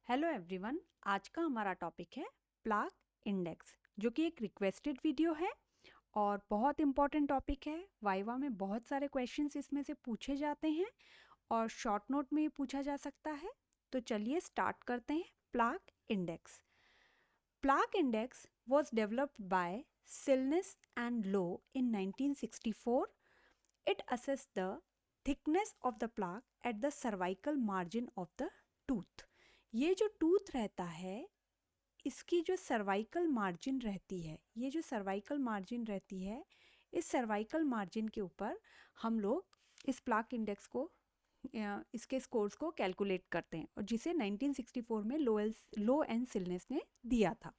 Hello everyone, आज का हमारा टॉपिक है प्लाक इंडेक्स, जो कि एक रिक्वेस्टेड वीडियो है और बहुत इंपॉर्टेंट टॉपिक है। वाइवा में बहुत सारे क्वेश्चंस इसमें से पूछे जाते हैं और शॉर्ट नोट में भी पूछा जा सकता है। तो चलिए स्टार्ट करते हैं। Plaque index was developed by Silnes and Low in 1964. It assessed the thickness of the plaque at the cervical margin of the tooth. ये जो टूथ रहता है, इसकी जो सर्वाइकल मार्जिन रहती है, इस सर्वाइकल मार्जिन के ऊपर हम लोग इस प्लाक इंडेक्स को इसके स्कोर्स को कैलकुलेट करते हैं, और जिसे 1964 में लो एंड सिलनेस ने दिया था।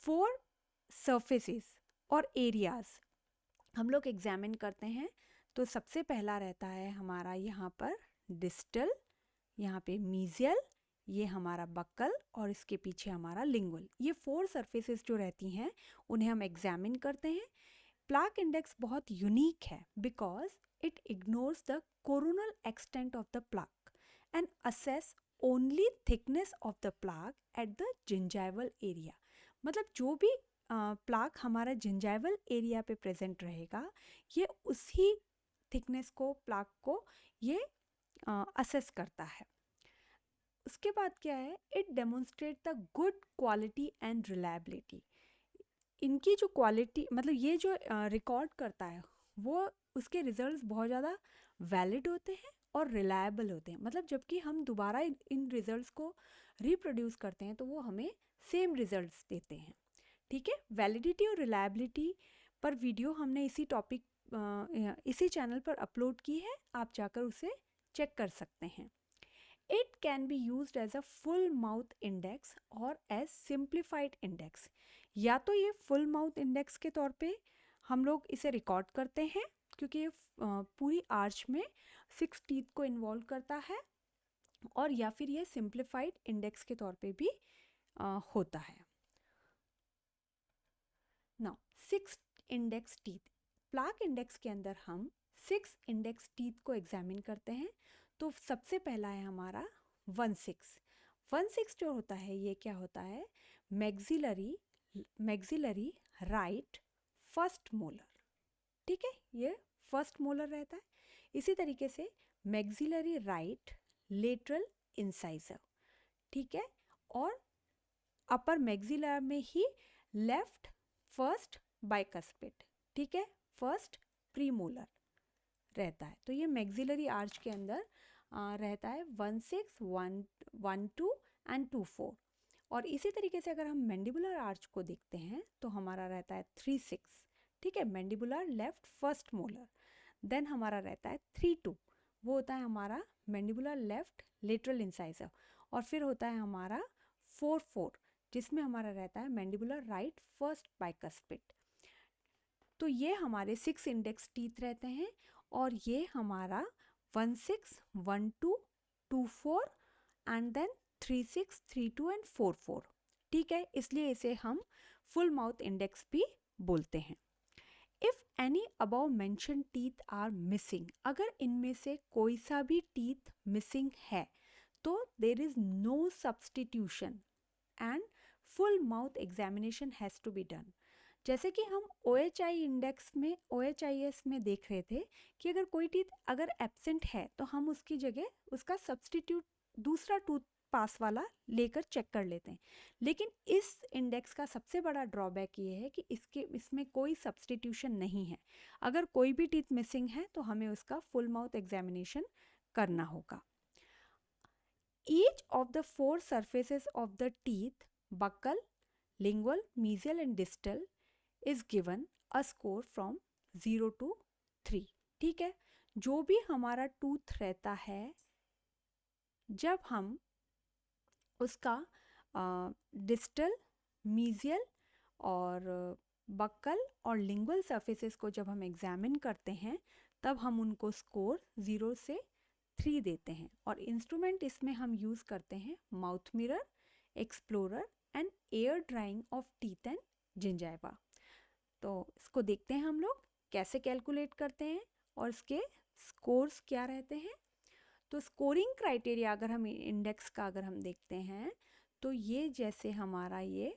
4 सरफेसेस और एरियाज हम लोग एग्जामिन करते हैं। तो सबसे पहला रहता है हमारा यहाँ पर डिस्टल, यहाँ पे मीजियल, ये हमारा बक्कल और इसके पीछे हमारा लिंगुअल। ये 4 सरफेसेस जो रहती हैं उन्हें हम एग्जामिन करते हैं। प्लाक इंडेक्स बहुत यूनिक है because it ignores the coronal extent of the plaque and assess only thickness of the plaque at the gingival area. मतलब जो भी प्लाक हमारा जिंजाइवल एरिया पे प्रेजेंट रहेगा, ये उसी थिकनेस को, प्लाक को ये असेस करता है। उसके बाद क्या है, it demonstrate the good quality and reliability. इनकी जो क्वालिटी, मतलब ये जो रिकॉर्ड करता है, वो उसके रिजल्ट्स बहुत ज़्यादा वैलिड होते हैं और रिलायबल होते हैं। मतलब जबकि हम दोबारा इन रिजल्ट्स को रिप्रोड्यूस करते हैं तो वो हमें सेम रिजल्ट्स देते हैं। ठीक है, वैलिडिटी और रिलायबिलिटी पर वीडियो हमने इसी चैनल पर अपलोड की है, आप जाकर उसे चेक कर सकते हैं। It can be used as a full mouth index or as simplified index। या तो ये full mouth index के तौर पे हम लोग इसे रिकॉर्ड करते हैं, क्योंकि ये पूरी आर्च में 6 टीथ को इन्वॉल्व करता है, और या फिर ये सिंप्लीफाइड इंडेक्स के तौर पे भी होता है। Now 6 index teeth, plaque index के अंदर हम 6 इंडेक्स टीथ को एग्जामिन करते हैं। तो सबसे पहला है हमारा 1/6 जो होता है, ये क्या होता है, मैक्सिलरी राइट फर्स्ट मोलर। ठीक है, ये फर्स्ट मोलर रहता है। इसी तरीके से मैक्सिलरी राइट लेटरल इंसाइजर। ठीक है, और अपर मैक्सिलर में ही लेफ्ट फर्स्ट बाइकस्पिड। ठीक है, फर्स्ट प्रीमोलर रहता है। तो ये मैक्सिलरी आर्च के अंदर रहता है 1/6, 1/2 एंड 2/4। और इसी तरीके से अगर हम मैंडिबुलर आर्च को देखते हैं तो हमारा रहता है 3/6। ठीक है, mandibular left first molar. Then हमारा रहता है 3/2, वो होता है हमारा मैंडिबुलर लेफ्ट लेटरल इंसाइजर। और फिर होता है हमारा 4/4, जिसमें हमारा रहता है मैंडिबुलर राइट फर्स्ट बाइकस्पिड। तो ये हमारे 6 इंडेक्स टीथ रहते हैं, और ये हमारा 1/6, 1/2, 2/4 एंड देन 3/6, 3/2 एंड 4/4। ठीक है, इसलिए इसे हम फुल माउथ इंडेक्स भी बोलते हैं। If any above mention teeth are missing, अगर इनमें से कोई सा भी टीथ मिसिंग है तो there is no substitution and full mouth examination has to be done. जैसे कि हम OHIS में देख रहे थे कि अगर कोई टीथ अगर एब्सेंट है तो हम उसकी जगह उसका सब्सटीट्यूट दूसरा टूथ पास वाला लेकर चेक कर लेते हैं। लेकिन इस इंडेक्स का सबसे बड़ा ड्रॉबैक ये है कि इसमें कोई सब्सटीट्यूशन नहीं है। अगर कोई भी टीथ मिसिंग है तो हमें उसका फुल माउथ एग्जामिनेशन करना होगा। Each of the 4 surfaces of the teeth, buccal, lingual, mesial and distal, is given a score from 0 to 3। ठीक है, जो भी हमारा टूथ रहता है, जब हम उसका डिस्टल, मीजियल और बक्कल और लिंगुअल सरफेसेस को जब हम एग्जामिन करते हैं, तब हम उनको स्कोर 0 से 3 देते हैं। और इंस्ट्रूमेंट इसमें हम यूज़ करते हैं mouth mirror, explorer and air drying of teeth and gingiva. तो इसको देखते हैं हम लोग कैसे कैलकुलेट करते हैं और इसके स्कोर्स क्या रहते हैं। तो स्कोरिंग क्राइटेरिया अगर हम इंडेक्स का अगर हम देखते हैं तो ये जैसे हमारा ये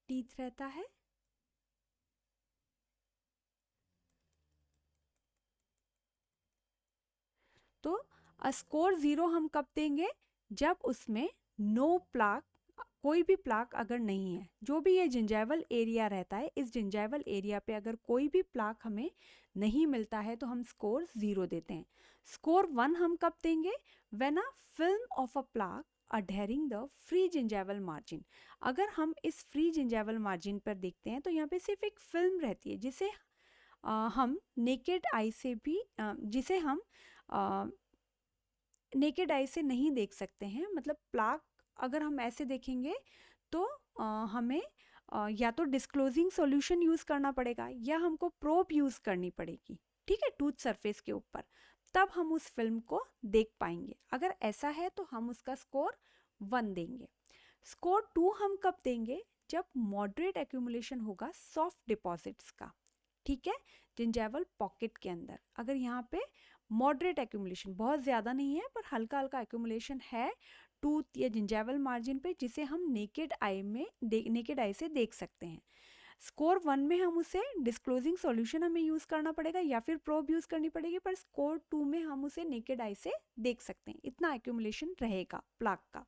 टीथ रहता है, तो स्कोर 0 हम कब देंगे, जब उसमें नो प्लाक, कोई भी प्लाक अगर नहीं है, जो भी ये जिंजाइवल एरिया रहता है, इस जिंजाइवल एरिया पे अगर कोई भी प्लाक हमें नहीं मिलता है तो हम स्कोर 0 देते हैं। स्कोर 1 हम कब देंगे, when a film of a plaque adhering the free gingival margin. अगर हम इस फ्री जिंजाइवल मार्जिन पर देखते हैं तो यहाँ पे सिर्फ एक फिल्म रहती है जिसे हम नेकेड आई से भी जिसे हम नेकेड आई से नहीं देख सकते हैं। मतलब प्लाक अगर हम ऐसे देखेंगे तो हमें या तो डिस्क्लोजिंग सॉल्यूशन यूज़ करना पड़ेगा या हमको प्रोब यूज़ करनी पड़ेगी, ठीक है, टूथ सरफेस के ऊपर, तब हम उस फिल्म को देख पाएंगे। अगर ऐसा है तो हम उसका स्कोर 1 देंगे। स्कोर 2 हम कब देंगे, जब मॉडरेट एक्यूमुलेशन होगा सॉफ्ट डिपॉजिट्स का, ठीक है, जिंजाइवल पॉकेट के अंदर। अगर यहाँ पे मॉडरेट एक्यूमुलेशन, बहुत ज़्यादा नहीं है पर हल्का हल्का एक्यूमुलेशन है टूथ या जिंजाइवल मार्जिन पे, जिसे हम नेकेड आई से देख सकते हैं। स्कोर 1 में हम उसे डिस्क्लोजिंग सॉल्यूशन हमें यूज़ करना पड़ेगा या फिर प्रोब यूज़ करनी पड़ेगी, पर स्कोर 2 में हम उसे नेकेड आई से देख सकते हैं, इतना एक्यूमुलेशन रहेगा प्लाक का।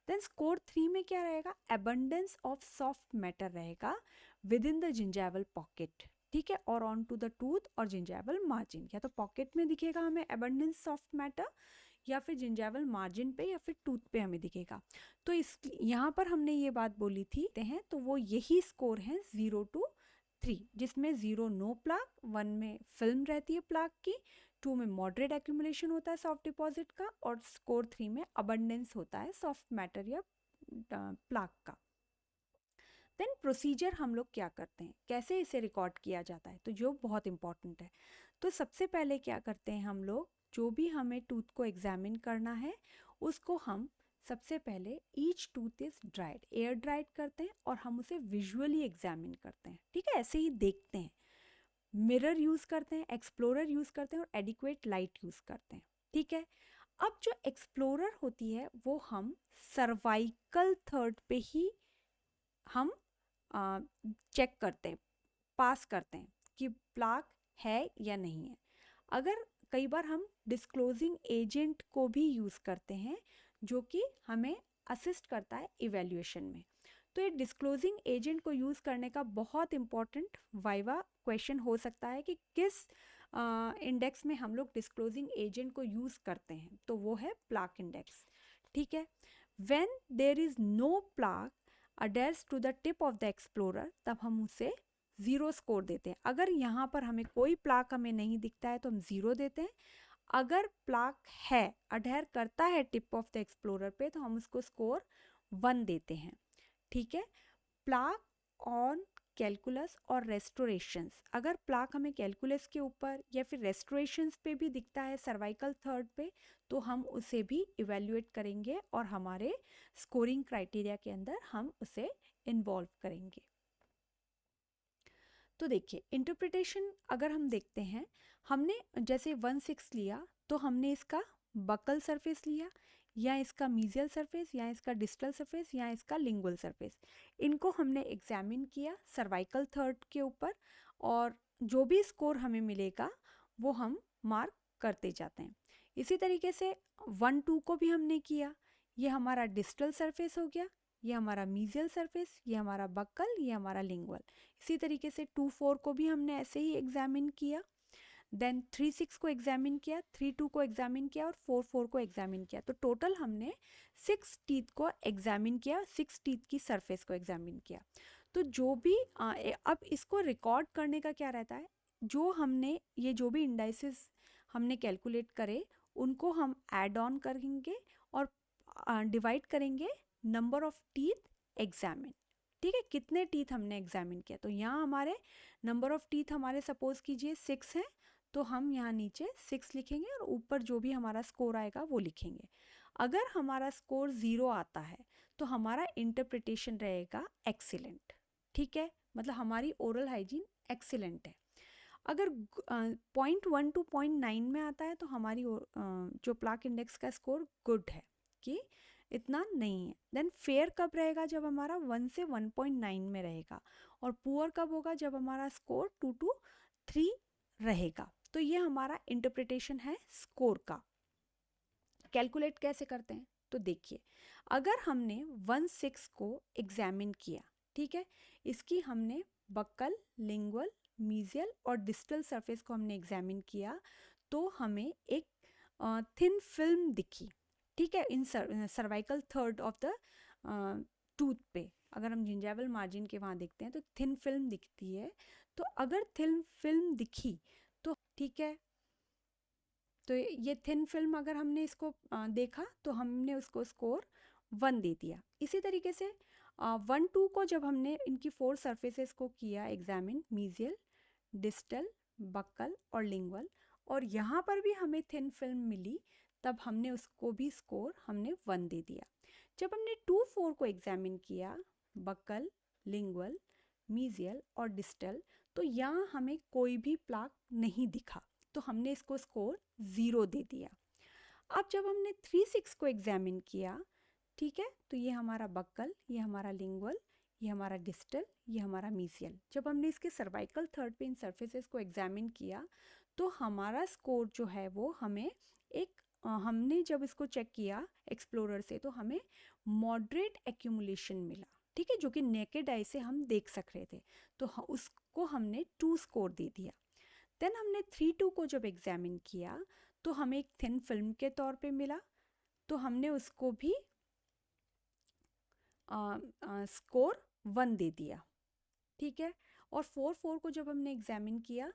देन स्कोर 3 में क्या रहेगा, एबंडेंस ऑफ सॉफ्ट मैटर रहेगा with in the gingival pocket, ठीक है, और ऑन टू द टूथ और जिंजाइवल मार्जिन। या तो पॉकेट में दिखेगा हमें एबंडेंस सॉफ्ट मैटर, या फिर जिंजाइवल मार्जिन पे या फिर टूथ पे हमें दिखेगा। तो इस यहाँ पर हमने ये बात बोली थी हैं, तो वो यही स्कोर है 0 to 3, जिसमें 0 नो प्लाक, 1 में फिल्म रहती है प्लाक की, 2 में मॉडरेट एक्यूमुलेशन होता है सॉफ्ट डिपॉजिट का, और स्कोर 3 में अबंडेंस होता है सॉफ्ट मैटर या प्लाक का। देन प्रोसीजर हम लोग क्या करते हैं, कैसे इसे रिकॉर्ड किया जाता है, तो जो बहुत इंपॉर्टेंट है। तो सबसे पहले क्या करते हैं हम लोग, जो भी हमें टूथ को एग्जामिन करना है उसको हम सबसे पहले each tooth is dried, air dried करते हैं और हम उसे विजुअली एग्जामिन करते हैं, ठीक है, ऐसे ही देखते हैं। मिरर यूज़ करते हैं, एक्सप्लोरर यूज़ करते हैं और एडिक्वेट लाइट यूज़ करते हैं, ठीक है। अब जो एक्सप्लोरर होती है वो हम सर्वाइकल थर्ड पे ही हम चेक करते हैं, पास करते हैं कि प्लाक है या नहीं है। अगर कई बार हम डिस्क्लोजिंग एजेंट को भी यूज़ करते हैं जो कि हमें असिस्ट करता है इवैल्यूएशन में। तो ये डिस्क्लोजिंग एजेंट को यूज़ करने का बहुत इंपॉर्टेंट वाइवा क्वेश्चन हो सकता है कि किस इंडेक्स में हम लोग डिस्क्लोजिंग एजेंट को यूज़ करते हैं, तो वो है प्लाक इंडेक्स, ठीक है। When there is no plaque adheres to the tip of the explorer, तब हम उसे 0 स्कोर देते हैं। अगर यहाँ पर हमें कोई प्लाक हमें नहीं दिखता है तो हम 0 देते हैं। अगर प्लाक है, अडेयर करता है टिप ऑफ द एक्सप्लोरर पे, तो हम उसको स्कोर 1 देते हैं, ठीक है। प्लाक ऑन कैलकुलस और रेस्टोरेशंस, अगर प्लाक हमें कैलकुलस के ऊपर या फिर रेस्टोरेशंस पे भी दिखता है सर्वाइकल थर्ड पे, तो हम उसे भी इवेल्युएट करेंगे और हमारे स्कोरिंग क्राइटेरिया के अंदर हम उसे इन्वॉल्व करेंगे। तो देखिए इंटरप्रिटेशन अगर हम देखते हैं, हमने जैसे 1/6 लिया तो हमने इसका बकल सरफेस लिया, या इसका मीजियल सरफेस, या इसका डिस्टल सरफेस, या इसका लिंगुअल सरफेस, इनको हमने एग्जामिन किया सर्वाइकल थर्ड के ऊपर, और जो भी स्कोर हमें मिलेगा वो हम मार्क करते जाते हैं। इसी तरीके से 1-2 को भी हमने किया, ये हमारा डिस्टल सरफेस हो गया, ये हमारा मीजियल सरफेस, ये हमारा बक्कल, ये हमारा लिंगुअल। इसी तरीके से 2-4 को भी हमने ऐसे ही एग्जामिन किया, देन 3-6 को एग्जामिन किया, 3-2 को एग्जामिन किया और 4-4 को एग्जामिन किया। तो टोटल हमने 6 टीथ को एग्जामिन किया, 6 टीथ की सरफेस को एग्जामिन किया। तो जो भी अब इसको रिकॉर्ड करने का क्या रहता है, जो हमने ये जो भी इंडाइसिस हमने कैलकुलेट करे उनको हम ऐड ऑन करेंगे और डिवाइड करेंगे नंबर ऑफ टीथ एग्जामिन, ठीक है, कितने टीथ हमने एग्जामिन किया। तो यहाँ हमारे नंबर ऑफ टीथ हमारे सपोज कीजिए 6 हैं, तो हम यहाँ नीचे 6 लिखेंगे और ऊपर जो भी हमारा स्कोर आएगा वो लिखेंगे। अगर हमारा स्कोर 0 आता है तो हमारा इंटरप्रिटेशन रहेगा एक्सीलेंट, ठीक है, मतलब हमारी ओरल हाइजीन एक्सीलेंट है। अगर 0.1 टू 0.9 में आता है तो हमारी जो प्लाक इंडेक्स का स्कोर गुड है, कि इतना नहीं है। देन फेयर कब रहेगा, जब हमारा 1 से 1.9 में रहेगा, और पुअर कब होगा, जब हमारा स्कोर 2 to 3 रहेगा। तो ये हमारा इंटरप्रिटेशन है स्कोर का। कैलकुलेट कैसे करते हैं, तो देखिए, अगर हमने 1/6 को एग्जामिन किया, ठीक है, इसकी हमने बक्कल, लिंगुअल, मीजियल और डिस्टल सरफेस को हमने एग्जामिन किया, तो हमें एक थिन फिल्म दिखी, ठीक है, in cervical third of the tooth पे। अगर हम जिंजाइवल मार्जिन के वहाँ देखते हैं तो थिन फिल्म दिखती है। तो अगर थिन फिल्म दिखी तो ठीक है, तो ये थिन फिल्म अगर हमने इसको देखा तो हमने उसको स्कोर 1 दे दिया। इसी तरीके से 1-2 को जब हमने इनकी 4 सरफेसेस को किया एग्जामिन, मीजियल, डिस्टल, बक्कल और लिंगुअल, और यहाँ पर भी हमें थिन फिल्म मिली, तब हमने उसको भी स्कोर हमने 1 दे दिया। जब हमने 2-4 को एग्जामिन किया, बक्कल, लिंगुअल, मीजियल और डिस्टल, तो यहाँ हमें कोई भी प्लाक नहीं दिखा, तो हमने इसको स्कोर 0 दे दिया। अब जब हमने 3-6 को एग्जामिन किया, ठीक है, तो ये हमारा बक्कल, ये हमारा लिंगुअल, ये हमारा डिस्टल, ये हमारा मीजियल। जब हमने इसके सर्वाइकल थर्ड पे इन सरफेसेस को एग्जामिन किया, तो हमारा स्कोर जो है वो हमें हमने जब इसको चेक किया एक्सप्लोरर से, तो हमें मॉडरेट एक्यूमुलेशन मिला, ठीक है, जो कि नेकेड आई से हम देख सक रहे थे, तो उसको हमने 2 स्कोर दे दिया। देन हमने 3-2 को जब एग्जामिन किया तो हमें एक थिन फिल्म के तौर पे मिला, तो हमने उसको भी स्कोर 1 दे दिया, ठीक है। और 4-4 को जब हमने एग्जामिन किया,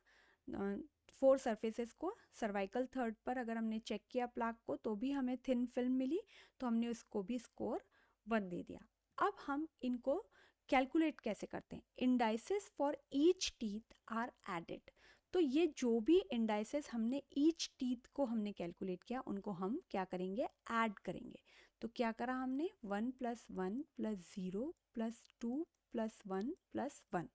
4 सरफेसेस को सर्वाइकल थर्ड पर अगर हमने चेक किया प्लाक को, तो भी हमें थिन फिल्म मिली, तो हमने उसको भी स्कोर 1 दे दिया। अब हम इनको कैलकुलेट कैसे करते हैं, indices for each teeth are added. तो ये जो भी इंडाइसेस हमने ईच टीथ को हमने कैलकुलेट किया, उनको हम क्या करेंगे, ऐड करेंगे। तो क्या करा हमने, 1 + 1 + 0 + 2 + 1 + 1,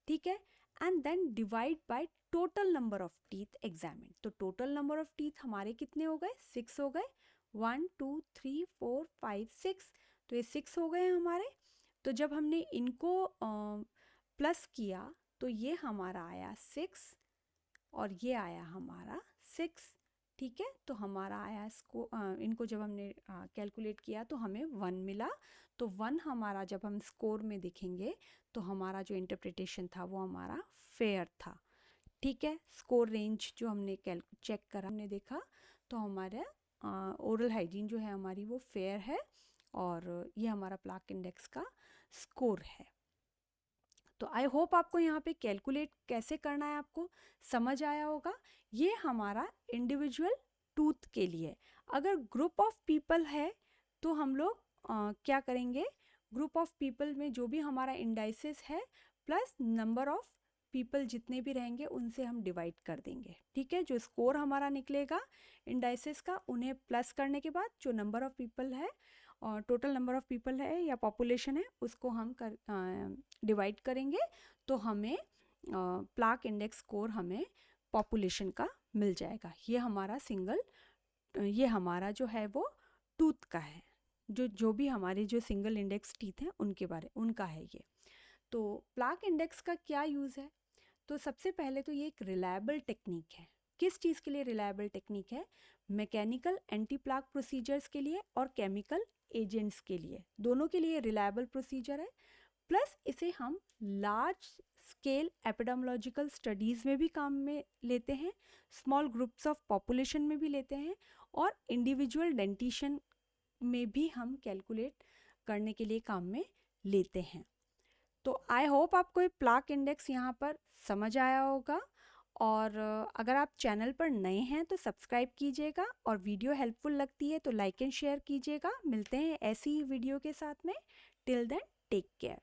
ठीक है, and then divide by total number of teeth examine. तो टोटल नंबर ऑफ टीथ हमारे कितने हो गए, 6 हो गए, 1 2 3 4 5 6, तो ये 6 हो गए हमारे। तो जब हमने इनको प्लस किया तो ये हमारा आया 6 और ये आया हमारा 6, ठीक है। तो हमारा आया इनको जब हमने कैलकुलेट किया तो हमें 1 मिला। तो 1 हमारा जब हम स्कोर में देखेंगे तो हमारा जो इंटरप्रिटेशन था वो हमारा फेयर था, ठीक है। स्कोर रेंज जो हमने चेक करा, हमने देखा तो हमारा ओरल हाइजीन जो है हमारी वो फेयर है, और ये हमारा प्लाक इंडेक्स का स्कोर है। तो आई होप आपको यहाँ पे कैलकुलेट कैसे करना है आपको समझ आया होगा। ये हमारा इंडिविजुअल टूथ के लिए। अगर ग्रुप ऑफ पीपल है तो हम लोग क्या करेंगे, ग्रुप ऑफ पीपल में जो भी हमारा इंडाइसेस है प्लस नंबर ऑफ पीपल जितने भी रहेंगे उनसे हम डिवाइड कर देंगे, ठीक है। जो स्कोर हमारा निकलेगा इंडाइसेस का, उन्हें प्लस करने के बाद जो नंबर ऑफ पीपल है और टोटल नंबर ऑफ पीपल है या पॉपुलेशन है उसको हम डिवाइड करेंगे, तो हमें प्लाक इंडेक्स स्कोर हमें पॉपुलेशन का मिल जाएगा। ये हमारा जो है वो टूथ का है, जो भी हमारे जो सिंगल इंडेक्स टीथ हैं उनका है ये। तो प्लाक इंडेक्स का क्या यूज़ है, तो सबसे पहले तो ये एक रिलायबल टेक्निक है। किस चीज़ के लिए रिलायबल टेक्निक है, मैकेनिकल एंटी प्लाक प्रोसीजर्स के लिए और केमिकल एजेंट्स के लिए, दोनों के लिए रिलायबल प्रोसीजर है। प्लस इसे हम लार्ज स्केल एपिडेमियोलॉजिकल स्टडीज़ में भी काम में लेते हैं, स्मॉल ग्रुप्स ऑफ पॉपुलेशन में भी लेते हैं, और इंडिविजुअल डेंटिशन में भी हम कैलकुलेट करने के लिए काम में लेते हैं। तो आई होप आपको ये प्लाक इंडेक्स यहाँ पर समझ आया होगा, और अगर आप चैनल पर नए हैं तो सब्सक्राइब कीजिएगा, और वीडियो हेल्पफुल लगती है तो लाइक एंड शेयर कीजिएगा। मिलते हैं ऐसी ही वीडियो के साथ में। Till then take care.